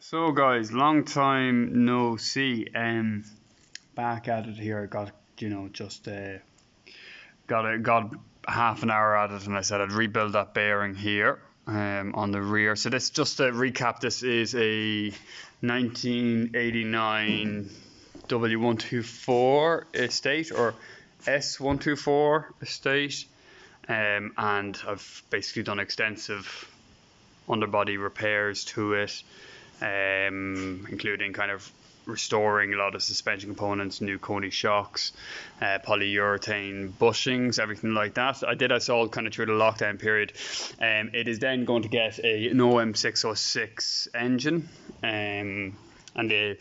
So guys, long time no see. Back at it here. I got just got half an hour at it, and I said I'd rebuild that bearing here on the rear. So this, just to recap, this is a 1989 w124 estate or s124 estate, and I've basically done extensive underbody repairs to it, including kind of restoring a lot of suspension components, new Coney shocks, polyurethane bushings, everything like that. I did us all kind of through the lockdown period. It is then going to get an om606 engine, and the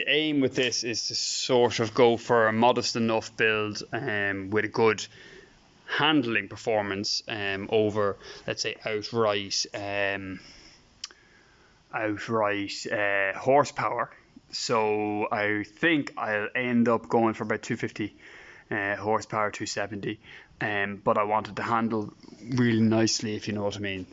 aim with this is to sort of go for a modest enough build with a good handling performance over, let's say, outright horsepower. So I think I'll end up going for about 250 horsepower, 270, but I wanted to handle really nicely, if you know what I mean.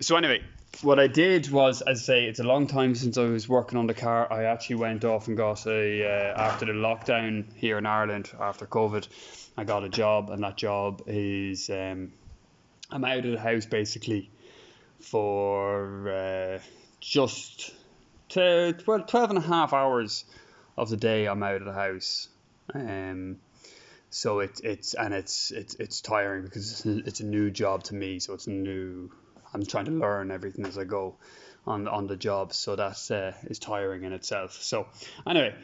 So anyway, what I did was, as I say, it's a long time since I was working on the car. I actually went off and got after the lockdown here in Ireland, after COVID, I got a job, and that job is I'm out of the house basically for just 12 and a half hours of the day. I'm out of the house, so it's tiring because it's a new job to me. So I'm trying to learn everything as I go on the job, so that is tiring in itself. So anyway,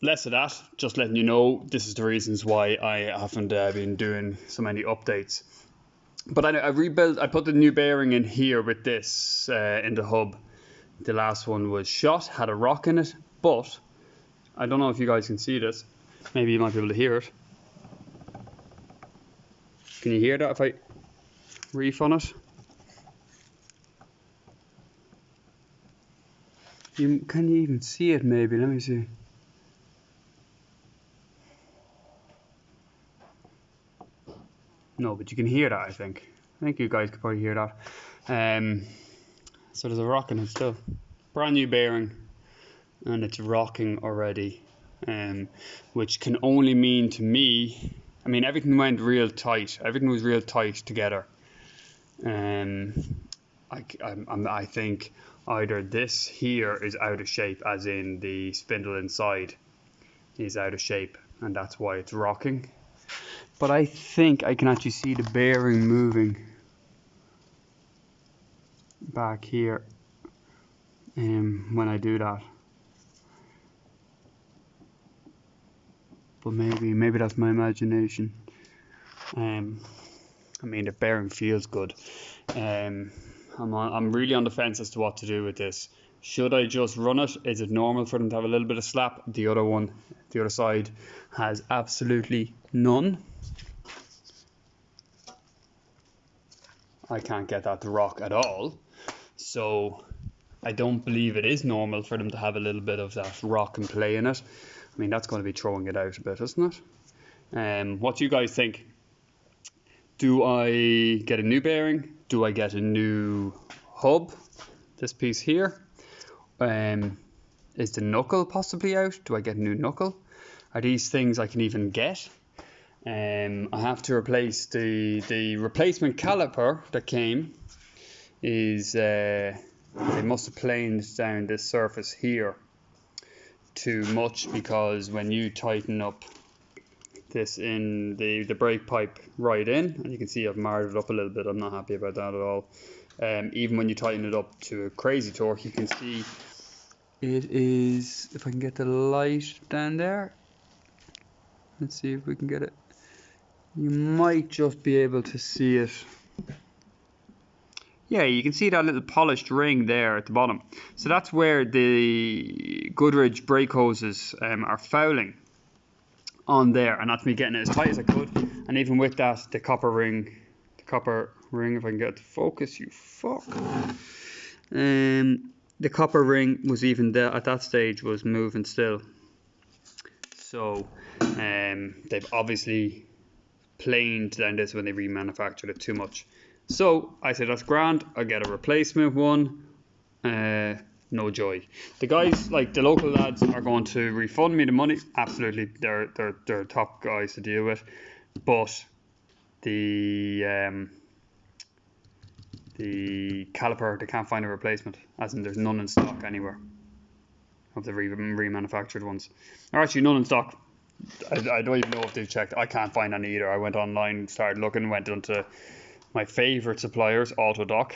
less of that, just letting you know this is the reasons why I haven't been doing so many updates. But I put the new bearing in here with this in the hub. The last one was shot, had a rock in it, but I don't know if you guys can see this. Maybe you might be able to hear it. Can you hear that if I reef on it? Can you even see it maybe? Let me see. No, but you can hear that, I think. I think you guys could probably hear that. So there's a rock in it still. Brand new bearing, and it's rocking already, which can only mean to me, I mean, everything went real tight. Everything was real tight together. I think either this here is out of shape, as in the spindle inside is out of shape, and that's why it's rocking. But I think I can actually see the bearing moving back here when I do that. But maybe that's my imagination. I mean, the bearing feels good. I'm really on the fence as to what to do with this. Should I just run it? Is it normal for them to have a little bit of slap? The other side has absolutely none. I can't get that to rock at all, so I don't believe it is normal for them to have a little bit of that rock and play in it. I mean, that's going to be throwing it out a bit, isn't it? What do you guys think? Do I get a new bearing? Do I get a new hub? This piece here. Is the knuckle possibly out? Do I get a new knuckle? Are these things I can even get? I have to replace the replacement caliper that came. Is they must have planed down this surface here too much, because when you tighten up this in the brake pipe right in, and you can see I've marred it up a little bit. I'm not happy about that at all. Even when you tighten it up to a crazy torque, you can see it is, if I can get the light down there, let's see if we can get it. You might just be able to see it. Yeah, you can see that little polished ring there at the bottom. So that's where the Goodrich brake hoses are fouling on there, and that's me getting it as tight as I could. And even with that, the copper ring, if I can get it to focus, you fuck. The copper ring was even there at that stage, was moving still. So they've obviously planed down this when they remanufactured it too much. So I said, that's grand, I'll get a replacement one. no joy. The guys, like the local lads, are going to refund me the money. Absolutely, they're top guys to deal with. But the caliper, they can't find a replacement, as in there's none in stock anywhere of the remanufactured ones. Or actually none in stock. I don't even know if they've checked. I can't find any either. I went online, started looking, went onto my favourite suppliers, Autodoc.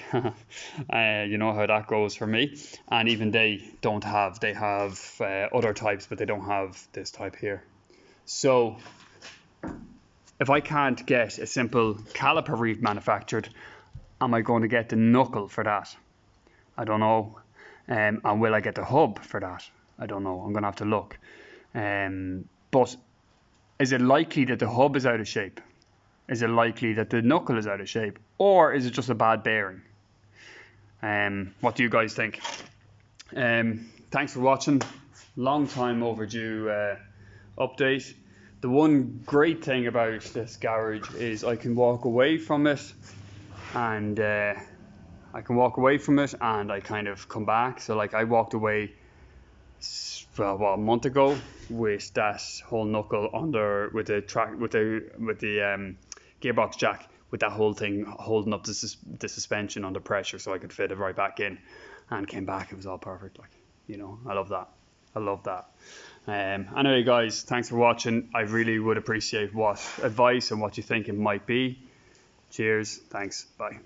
You know how that goes for me. And even they don't have, they have other types, but they don't have this type here. So if I can't get a simple caliper remanufactured, am I going to get the knuckle for that? I don't know. And will I get the hub for that? I don't know. I'm going to have to look. But is it likely that the hub is out of shape? Is it likely that the knuckle is out of shape? Or is it just a bad bearing? What do you guys think? Thanks for watching. Long time overdue update. The one great thing about this garage is I can walk away from it and I kind of come back. So like I walked away a month ago with that whole knuckle under with the gearbox jack, with that whole thing holding up the suspension under pressure so I could fit it right back in, and came back, it was all perfect. Like, you know, I love that. Anyway guys, thanks for watching. I really would appreciate what advice and what you think it might be. Cheers, thanks, bye.